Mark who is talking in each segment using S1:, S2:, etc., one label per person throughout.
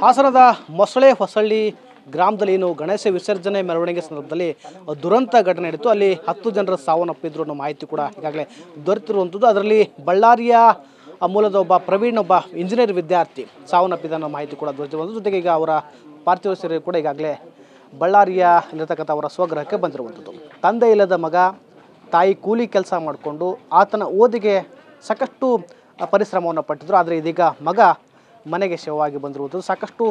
S1: ಹಾಸನದ ಮೊಸಳೆ ಹೊಸಳ್ಳಿ ಗ್ರಾಮದಲ್ಲಿ ಏನು ಗಣೇಶ ವಿಸರ್ಜನೆ ಮೆರವಣಿಗೆ ಸಂದರ್ಭದಲ್ಲಿ ದುರಂತ ಘಟನೆ ನಡೆಯಿತು. ಅಲ್ಲಿ 10 ಜನರ ಸಾವನ್ನಪ್ಪಿದ್ರು ಅನ್ನೋ ಮಾಹಿತಿ ಕೂಡ ಈಗಾಗಲೇ ದೊರೆತಿರುವಂಥದ್ದು. ಅದರಲ್ಲಿ ಬಳ್ಳಾರಿಯ ಮೂಲದ ಒಬ್ಬ ಪ್ರವೀಣ್, ಒಬ್ಬ ಇಂಜಿನಿಯರ್ ವಿದ್ಯಾರ್ಥಿ ಸಾವನ್ನಪ್ಪಿದ ಅನ್ನೋ ಮಾಹಿತಿ ಕೂಡ ದೊರೆತಿರುವಂಥದ್ದು. ಜೊತೆಗೆ ಈಗ ಅವರ ಪಾರ್ಥಿವ ಶರೀರ ಕೂಡ ಈಗಾಗಲೇ ಬಳ್ಳಾರಿಯಲ್ಲಿರ್ತಕ್ಕಂಥ ಅವರ ಸ್ವಗೃಹಕ್ಕೆ ಬಂದಿರುವಂಥದ್ದು. ತಂದೆ ಇಲ್ಲದ ಮಗ, ತಾಯಿ ಕೂಲಿ ಕೆಲಸ ಮಾಡಿಕೊಂಡು ಆತನ ಓದಿಗೆ ಸಾಕಷ್ಟು ಪರಿಶ್ರಮವನ್ನು ಪಟ್ಟಿದ್ರು. ಆದರೆ ಇದೀಗ ಮಗ ಮನೆಗೆ ಶವವಾಗಿ ಬಂದಿರುವಂಥದ್ದು ಸಾಕಷ್ಟು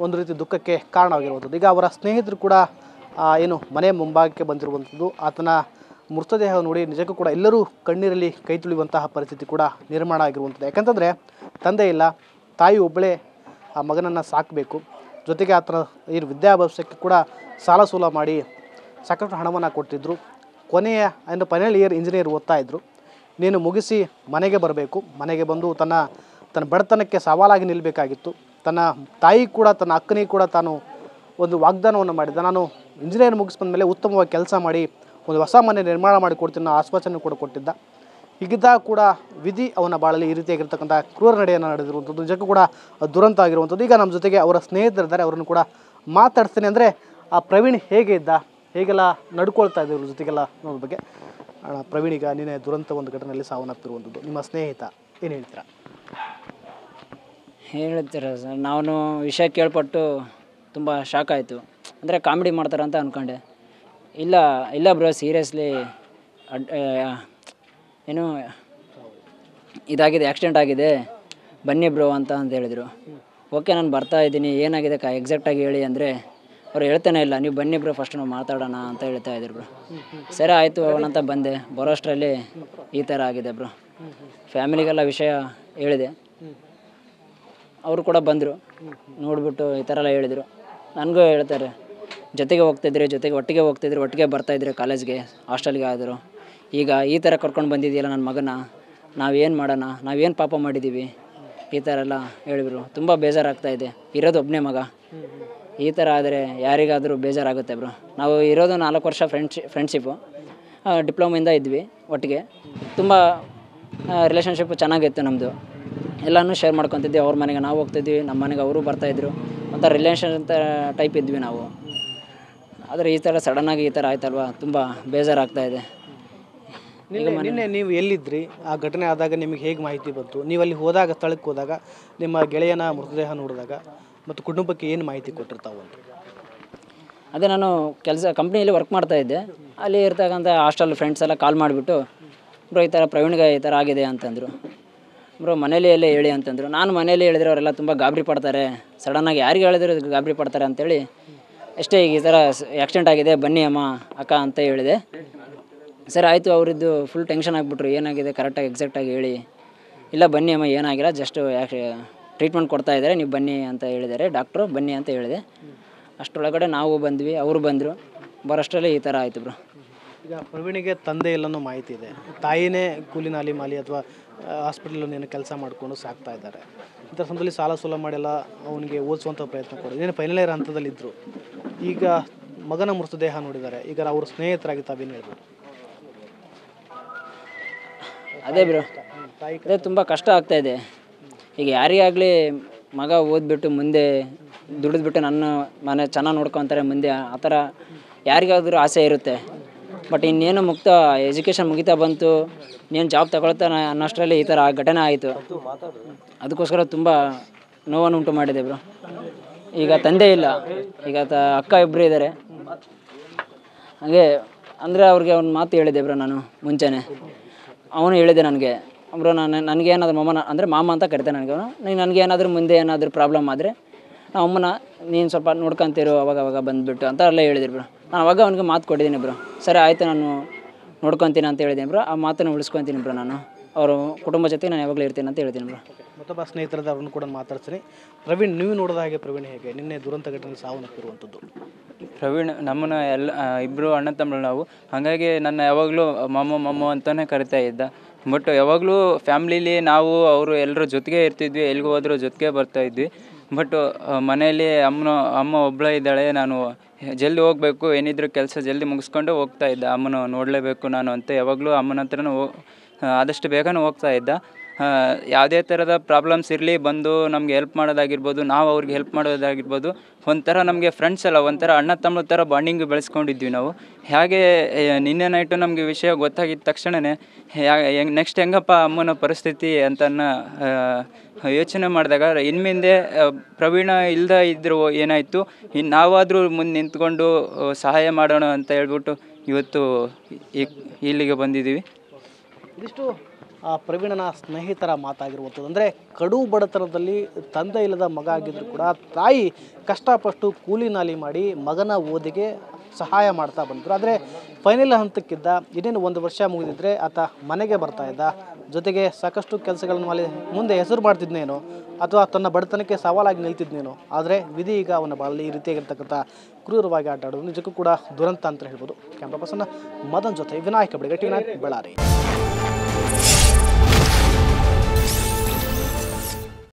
S1: ಒಂದು ರೀತಿ ದುಃಖಕ್ಕೆ ಕಾರಣವಾಗಿರುವಂಥದ್ದು. ಈಗ ಅವರ ಸ್ನೇಹಿತರು ಕೂಡ ಏನು ಮನೆ ಮುಂಭಾಗಕ್ಕೆ ಬಂದಿರುವಂಥದ್ದು. ಆತನ ಮೃತದೇಹ ನೋಡಿ ನಿಜಕ್ಕೂ ಕೂಡ ಎಲ್ಲರೂ ಕಣ್ಣೀರಲ್ಲಿ ಕೈ ತುಳಿಯುವಂತಹ ಪರಿಸ್ಥಿತಿ ಕೂಡ ನಿರ್ಮಾಣ ಆಗಿರುವಂಥದ್ದು. ಯಾಕಂತಂದರೆ ತಂದೆ ಇಲ್ಲ, ತಾಯಿ ಒಬ್ಬಳೇ ಆ ಮಗನನ್ನು ಸಾಕಬೇಕು. ಜೊತೆಗೆ ಆತನ ಏನು ವಿದ್ಯಾಭ್ಯಾಸಕ್ಕೆ ಕೂಡ ಸಾಲ ಸೂಲ ಮಾಡಿ ಸಾಕಷ್ಟು ಹಣವನ್ನು ಕೊಟ್ಟಿದ್ದರು. ಕೊನೆಯ ಫೈನಲ್ ಇಯರ್ ಇಂಜಿನಿಯರ್ ಓದ್ತಾ ಇದ್ದರು. ನೀನು ಮುಗಿಸಿ ಮನೆಗೆ ಬರಬೇಕು, ಮನೆಗೆ ಬಂದು ತನ್ನ ಬಡತನಕ್ಕೆ ಸವಾಲಾಗಿ ನಿಲ್ಲಬೇಕಾಗಿತ್ತು. ತನ್ನ ತಾಯಿ ಕೂಡ, ತನ್ನ ಅಕ್ಕನಿಗೆ ಕೂಡ ತಾನು ಒಂದು ವಾಗ್ದಾನವನ್ನು ಮಾಡಿದ್ದ. ನಾನು ಇಂಜಿನಿಯರ್ ಮುಗಿಸ್ಬಂದ ಮೇಲೆ ಉತ್ತಮವಾಗಿ ಕೆಲಸ ಮಾಡಿ ಒಂದು ಹೊಸ ಮನೆ ನಿರ್ಮಾಣ ಮಾಡಿ ಕೊಡ್ತೀನಿ ಅನ್ನೋ ಆಶ್ವಾಸನೆ ಕೂಡ ಕೊಟ್ಟಿದ್ದ. ಹೀಗಿದ್ದಾಗ ಕೂಡ ವಿಧಿ ಅವನ ಬಾಳಲ್ಲಿ ಈ ರೀತಿಯಾಗಿರ್ತಕ್ಕಂಥ ಕ್ರೂರ ನಡೆಯನ್ನು ನಡೆದಿರುವಂಥದ್ದು ನಿಜಕ್ಕೂ ಕೂಡ ದುರಂತ ಆಗಿರುವಂಥದ್ದು. ಈಗ ನಮ್ಮ ಜೊತೆಗೆ ಅವರ ಸ್ನೇಹಿತರಿದ್ದಾರೆ, ಅವರನ್ನು ಕೂಡ ಮಾತಾಡ್ತೀನಿ. ಅಂದರೆ ಆ ಪ್ರವೀಣ್ ಹೇಗೆ ಇದ್ದ, ಹೇಗೆಲ್ಲ ನಡ್ಕೊಳ್ತಾ ಇದ್ದರು ಜೊತೆಗೆಲ್ಲ ಅನ್ನೋದ್ರ ಬಗ್ಗೆ. ಪ್ರವೀಣ್, ಈಗ ನಿನ್ನೆ ದುರಂತ ಒಂದು ಘಟನೆಯಲ್ಲಿ ಸಾವನ್ನಪ್ಪಿರುವಂಥದ್ದು, ನಿಮ್ಮ ಸ್ನೇಹಿತ ಏನು ಹೇಳ್ತೀರಾ?
S2: ಹೇಳ್ತೀರ ಸರ್, ನಾನು ವಿಷಯ ಕೇಳ್ಪಟ್ಟು ತುಂಬ ಶಾಕ್ ಆಯಿತು. ಅಂದರೆ ಕಾಮಿಡಿ ಮಾಡ್ತಾರೆ ಅಂತ ಅಂದ್ಕೊಂಡೆ. ಇಲ್ಲ ಬ್ರೋ, ಸೀರಿಯಸ್ಲಿ ಏನು ಇದಾಗಿದೆ, ಆಕ್ಸಿಡೆಂಟ್ ಆಗಿದೆ, ಬನ್ನಿ ಬ್ರೋ ಅಂತ ಹೇಳಿದರು. ಓಕೆ, ನಾನು ಬರ್ತಾ ಇದ್ದೀನಿ, ಏನಾಗಿದೆ ಎಕ್ಸಾಕ್ಟಾಗಿ ಹೇಳಿ ಅಂದರೆ ಅವ್ರು ಹೇಳ್ತಾನೆ ಇಲ್ಲ. ನೀವು ಬನ್ನಿ ಬ್ರೋ, ಫಸ್ಟ್ ನಾವು ಮಾತಾಡೋಣ ಅಂತ ಹೇಳ್ತಾ ಇದ್ರು ಬ್ರೋ. ಸರಿ ಆಯಿತು ಅವನಂತ ಬಂದೆ. ಬರೋಷ್ಟರಲ್ಲಿ ಈ ಥರ ಆಗಿದೆ ಬ್ರೋ. ಫ್ಯಾಮಿಲಿಗೆಲ್ಲ ವಿಷಯ ಹೇಳಿದೆ, ಅವರು ಕೂಡ ಬಂದರು. ನೋಡಿಬಿಟ್ಟು ಈ ಥರ ಎಲ್ಲ ಹೇಳಿದರು. ನನಗೂ ಹೇಳ್ತಾರೆ, ಜೊತೆಗೆ ಹೋಗ್ತಿದ್ರಿ, ಒಟ್ಟಿಗೆ ಹೋಗ್ತಿದ್ರು, ಒಟ್ಟಿಗೆ ಬರ್ತಾಯಿದ್ರು ಕಾಲೇಜ್ಗೆ, ಹಾಸ್ಟೆಲ್ಗೆ ಆದರು. ಈಗ ಈ ಥರ ಕರ್ಕೊಂಡು ಬಂದಿದ್ದೀಯಲ್ಲ ನನ್ನ ಮಗನ, ನಾವೇನು ಮಾಡೋಣ, ನಾವೇನು ಪಾಪ ಮಾಡಿದ್ದೀವಿ, ಈ ಥರ ಎಲ್ಲ ಹೇಳಿದ್ರು. ತುಂಬ ಬೇಜಾರಾಗ್ತಾಯಿದೆ. ಇರೋದು ಒಬ್ಬನೇ ಮಗ, ಈ ಥರ ಆದರೆ ಯಾರಿಗಾದರೂ ಬೇಜಾರಾಗುತ್ತೆ ಬ್ರೋ. ನಾವು ಇರೋದು 4 ವರ್ಷ ಫ್ರೆಂಡ್ಶಿಪ್ಪು, ಡಿಪ್ಲೊಮಿಂದ ಇದ್ವಿ ಒಟ್ಟಿಗೆ. ತುಂಬ ರಿಲೇಷನ್ಶಿಪ್ಪು ಚೆನ್ನಾಗಿತ್ತು ನಮ್ಮದು. ಎಲ್ಲನೂ ಶೇರ್ ಮಾಡ್ಕೊತಿದ್ವಿ. ಅವ್ರ ಮನೆಗೆ ನಾವು ಹೋಗ್ತಿದ್ವಿ, ನಮ್ಮ ಮನೆಗೆ ಅವರು ಬರ್ತಾಯಿದ್ರು. ಒಂಥರ ರಿಲೇಷನ್ ಅಂತ ಟೈಪ್ ಇದ್ವಿ ನಾವು. ಆದರೆ ಈ ಥರ ಸಡನ್ನಾಗಿ ಈ ಥರ ಆಯ್ತಲ್ವ, ತುಂಬ ಬೇಜಾರಾಗ್ತಾಯಿದೆ.
S1: ನಿನ್ನೆ ನೀವು ಎಲ್ಲಿದ್ರಿ? ಆ ಘಟನೆ ಆದಾಗ ನಿಮಗೆ ಹೇಗೆ ಮಾಹಿತಿ ಬಂತು? ನೀವು ಅಲ್ಲಿ ಹೋದಾಗ, ಸ್ಥಳಕ್ಕೆ ಹೋದಾಗ, ನಿಮ್ಮ ಗೆಳೆಯನ ಮೃತದೇಹ ನೋಡಿದಾಗ ಮತ್ತು ಕುಟುಂಬಕ್ಕೆ ಏನು ಮಾಹಿತಿ ಕೊಟ್ಟಿರ್ತಾವೆ ಅಂತ?
S2: ಅದೇ ನಾನು ಕಂಪ್ನಿಯಲ್ಲಿ ವರ್ಕ್ ಮಾಡ್ತಾಯಿದ್ದೆ. ಅಲ್ಲಿ ಇರ್ತಕ್ಕಂಥ ಹಾಸ್ಟೆಲ್ ಫ್ರೆಂಡ್ಸ್ ಎಲ್ಲ ಕಾಲ್ ಮಾಡಿಬಿಟ್ಟು, ಬ್ರೋ ಈ ಥರ ಪ್ರವೀಣ್ಗೆ ಈ ಥರ ಆಗಿದೆ ಅಂತಂದರು. ಬ್ರೋ ಮನೇಲಿ ಎಲ್ಲ ಹೇಳಿ ಅಂತಂದರು. ನಾನು ಮನೇಲಿ ಹೇಳಿದ್ರೆ ಅವರೆಲ್ಲ ತುಂಬ ಗಾಬರಿ ಪಡ್ತಾರೆ, ಸಡನ್ನಾಗಿ ಯಾರಿಗೆ ಹೇಳಿದ್ರೆ ಗಾಬರಿ ಪಡ್ತಾರೆ ಅಂತೇಳಿ ಅಷ್ಟೇ, ಈಗ ಈ ಥರ ಆಕ್ಸಿಡೆಂಟ್ ಆಗಿದೆ, ಬನ್ನಿ ಅಮ್ಮ ಅಕ್ಕ ಅಂತ ಹೇಳಿದೆ. ಸರಿ ಆಯಿತು. ಅವರಿದ್ದು ಫುಲ್ ಟೆನ್ಷನ್ ಆಗಿಬಿಟ್ರು, ಏನಾಗಿದೆ ಕರೆಕ್ಟಾಗಿ ಎಕ್ಸಾಕ್ಟಾಗಿ ಹೇಳಿ. ಇಲ್ಲ ಬನ್ನಿ ಅಮ್ಮ, ಏನಾಗಿಲ್ಲ, ಜಸ್ಟ್ ಟ್ರೀಟ್ಮೆಂಟ್ ಕೊಡ್ತಾ ಇದ್ದಾರೆ, ನೀವು ಬನ್ನಿ ಅಂತ ಹೇಳಿದ್ದಾರೆ ಡಾಕ್ಟ್ರು, ಬನ್ನಿ ಅಂತ ಹೇಳಿದೆ. ಅಷ್ಟರೊಳಗಡೆ ನಾವು ಬಂದ್ವಿ, ಅವರು ಬಂದರು. ಬರೋಷ್ಟರಲ್ಲಿ ಈ ಥರ ಆಯಿತು ಬ್ರೋ.
S1: ಈಗ ಪ್ರವೀಣಿಗೆ ತಂದೆ ಎಲ್ಲನೂ ಮಾಹಿತಿ ಇದೆ, ತಾಯಿನೇ ಕೂಲಿ ನಾಲಿ ಮಾಲಿ ಅಥವಾ ಹಾಸ್ಪಿಟಲಲ್ಲಿ ಏನು ಕೆಲಸ ಮಾಡಿಕೊಂಡು ಸಾಕ್ತಾ ಇದ್ದಾರೆ. ಇಂಥ ಸಂದರ್ಭದಲ್ಲಿ ಸಾಲ ಸೂಲ ಮಾಡೆಲ್ಲ ಅವನಿಗೆ ಓದಿಸುವಂಥ ಪ್ರಯತ್ನ ಕೊಡಿ. ಏನು ಫೈನಲ್ ಇಯರ್ ಹಂತದಲ್ಲಿದ್ದರು. ಈಗ ಮಗನ ಮೃತದೇಹ ನೋಡಿದ್ದಾರೆ. ಈಗ ಅವ್ರ ಸ್ನೇಹಿತರಾಗಿ ತಾವೇನು ಹೇಳ್ಬೋದು?
S2: ಅದೇ ಬ್ರೋ, ಅದೇ ತುಂಬ ಕಷ್ಟ ಆಗ್ತಾಯಿದೆ. ಈಗ ಯಾರಿಗಾಗಲಿ ಮಗ ಓದ್ಬಿಟ್ಟು ಮುಂದೆ ದುಡಿದ್ಬಿಟ್ಟು ನನ್ನ ಮನೆ ಚೆನ್ನಾಗಿ ನೋಡ್ಕೊತಾರೆ ಮುಂದೆ, ಆ ಥರ ಯಾರಿಗಾದ್ರೂ ಆಸೆ ಇರುತ್ತೆ. ಬಟ್ ಇನ್ನೇನು ಎಜುಕೇಷನ್ ಮುಗಿತಾ ಬಂತು, ಇನ್ನೇನು ಜಾಬ್ ತಗೊಳ್ತಾನೆ ಅನ್ನೋಷ್ಟರಲ್ಲಿ ಈ ಥರ ಘಟನೆ ಆಯಿತು. ಅದಕ್ಕೋಸ್ಕರ ತುಂಬ ನೋವನ್ನು ಉಂಟು ಮಾಡಿದೆ ಬ್ರೋ. ಈಗ ತಂದೆ ಇಲ್ಲ, ಈಗ ಅಕ್ಕ ಇಬ್ಬರು ಇದ್ದಾರೆ. ಹಾಗೆ ಅಂದರೆ ಅವ್ರಿಗೆ ಒಂದು ಮಾತು ಹೇಳಿದೆ ಬ್ರೋ ನಾನು ಮುಂಚೆನೇ. ಅವನು ಹೇಳಿದೆ ನನಗೆ, ಬ್ರೋ ನನಗೇನಾದ್ರೂ ಮಾಮ ಅಂತ ಕರಿತಾನೆ ನನಗೆ. ನನಗೇನಾದರೂ ಮುಂದೆ ಏನಾದರೂ ಪ್ರಾಬ್ಲಮ್ ಆದರೆ ನಾವು ಅಮ್ಮನ ನೀನು ಸ್ವಲ್ಪ ನೋಡ್ಕೊತಿರು ಅವಾಗ ಬಂದುಬಿಟ್ಟು ಅಂತ ಎಲ್ಲ ಹೇಳಿದ್ರು ಬ್ರೋ. ನಾನು ಅವಾಗ ಅವ್ನಿಗೆ ಮಾತು ಕೊಟ್ಟಿದ್ದೀನಿ ಬ್ರೋ. ಸರಿ ಆಯಿತು, ನಾನು ನೋಡ್ಕೊತೀನಿ ಅಂತ ಹೇಳಿದ್ದೀನಿ ಬ್ರೋ. ಆ ಮಾತನ್ನು ಉಳಿಸ್ಕೊತೀನಿ ಬ್ರೋ. ನಾನು ಅವರು ಕುಟುಂಬ ಜೊತೆ ನಾನು ಯಾವಾಗಲೂ ಇರ್ತೀನಿ ಅಂತ ಹೇಳ್ತೀನಿ ಬ್ರೋ.
S1: ಮತ್ತೊಬ್ಬ ಸ್ನೇಹಿತರದ ಅವ್ರನ್ನು ಕೂಡ ಮಾತಾಡ್ತೀನಿ. ಪ್ರವೀಣ್, ನೀವು ನೋಡಿದ ಹಾಗೆ ಪ್ರವೀಣ್ ಹೇಗೆ ನಿನ್ನೆ ದುರಂತ ಘಟನೆ ಸಾವನ್ನಪ್ಪಿರುವಂಥದ್ದು?
S3: ಪ್ರವೀಣ್ ನಮ್ಮನ್ನು ಇಬ್ಬರು ಅಣ್ಣ ತಮ್ಮರು ನಾವು, ಹಾಗಾಗಿ ನನ್ನ ಯಾವಾಗಲೂ ಮಮ್ಮ ಅಂತಲೇ ಕರಿತಾ ಇದ್ದ. ಬಟ್ ಯಾವಾಗಲೂ ಫ್ಯಾಮ್ಲೀಲಿ ನಾವು ಅವರು ಎಲ್ಲರೂ ಜೊತೆಗೆ ಇರ್ತಿದ್ವಿ, ಎಲ್ಲಿಗೆ ಹೋದರೂ ಜೊತೆಗೆ ಬರ್ತಾಯಿದ್ವಿ. ಬಟ್ ಮನೆಯಲ್ಲಿ ಅಮ್ಮ ಒಬ್ಬಳೇ ಇದ್ದಾಳೆ. ನಾನು ಜಲ್ದಿ ಹೋಗಬೇಕು, ಏನಿದ್ರು ಕೆಲಸ ಜಲ್ದಿ ಮುಗಿಸ್ಕೊಂಡು ಹೋಗ್ತಾಯಿದ್ದ. ಅಮ್ಮನ ನೋಡಲೇಬೇಕು ನಾನು ಅಂತ ಯಾವಾಗಲೂ ಅಮ್ಮನ ಹತ್ರನೂ ಆದಷ್ಟು ಬೇಗನೆ ಹೋಗ್ತಾಯಿದ್ದ. ಯಾವುದೇ ಥರದ ಪ್ರಾಬ್ಲಮ್ಸ್ ಇರಲಿ ಬಂದು ನಮಗೆ ಹೆಲ್ಪ್ ಮಾಡೋದಾಗಿರ್ಬೋದು, ನಾವು ಅವ್ರಿಗೆ ಹೆಲ್ಪ್ ಮಾಡೋದಾಗಿರ್ಬೋದು, ಒಂಥರ ನಮಗೆ ಫ್ರೆಂಡ್ಸ್ ಅಲ್ಲ, ಒಂಥರ ಅಣ್ಣ ತಮ್ಮ ಥರ ಬಾಂಡಿಂಗ್ ಬೆಳೆಸ್ಕೊಂಡಿದ್ವಿ ನಾವು. ಹಾಗೆ ನಿನ್ನೆ ನೈಟು ನಮಗೆ ವಿಷಯ ಗೊತ್ತಾಗಿದ್ದ ತಕ್ಷಣವೇ ನೆಕ್ಸ್ಟ್ ಹೆಂಗಪ್ಪ ಅಮ್ಮನ ಪರಿಸ್ಥಿತಿ ಅಂತನ್ನ ಯೋಚನೆ ಮಾಡಿದಾಗ ಇನ್ಮಿಂದೆ ಪ್ರವೀಣ ಇದ್ದರೂ ಏನಾಯಿತು, ಇನ್ನು ನಾವಾದರೂ ಮುಂದೆ ನಿಂತ್ಕೊಂಡು ಸಹಾಯ ಮಾಡೋಣ ಅಂತ ಹೇಳ್ಬಿಟ್ಟು ಇವತ್ತು ಇಲ್ಲಿಗೆ ಬಂದಿದ್ದೀವಿ.
S1: ಇದಿಷ್ಟು ಪ್ರವೀಣನ ಸ್ನೇಹಿತರ ಮಾತಾಗಿರುವಂಥದ್ದು. ಅಂದರೆ ಕಡು ಬಡತನದಲ್ಲಿ ತಂದೆ ಇಲ್ಲದ ಮಗ ಆಗಿದ್ದರೂ ಕೂಡ ತಾಯಿ ಕಷ್ಟಪಟ್ಟು ಕೂಲಿ ನಾಲಿ ಮಾಡಿ ಮಗನ ಓದಿಗೆ ಸಹಾಯ ಮಾಡ್ತಾ ಬಂದರು. ಆದರೆ ಫೈನಲ್ ಹಂತಕ್ಕಿದ್ದ, ಇನ್ನೇನು 1 ವರ್ಷ ಮುಗಿದಿದ್ರೆ ಆತ ಮನೆಗೆ ಬರ್ತಾ ಇದ್ದ, ಜೊತೆಗೆ ಸಾಕಷ್ಟು ಕೆಲಸಗಳನ್ನು ಮಾಡಿ ಮುಂದೆ ಹೆಸರು ಮಾಡ್ತಿದ್ನೇನೋ ಅಥವಾ ತನ್ನ ಬಡತನಕ್ಕೆ ಸವಾಲಾಗಿ ನಿಲ್ತಿದ್ನೇನೋ. ಆದರೆ ವಿಧಿ ಈಗ ಅವನ ಬಾಳಲ್ಲಿ ಈ ರೀತಿಯಾಗಿರ್ತಕ್ಕಂಥ ಕ್ರೂರವಾಗಿ ಆಟ ಆಡೋದು ನಿಜಕ್ಕೂ ಕೂಡ ದುರಂತ ಅಂತ ಹೇಳ್ಬೋದು. ಕ್ಯಾಮ್ರಾ ಪರ್ಸನ್ ಮದನ್ ಜೊತೆ ವಿನಾಯಕ ಬೆಳಗ್ಗೆ ಟಿವಿ 9 ಬಳ್ಳಾರಿ.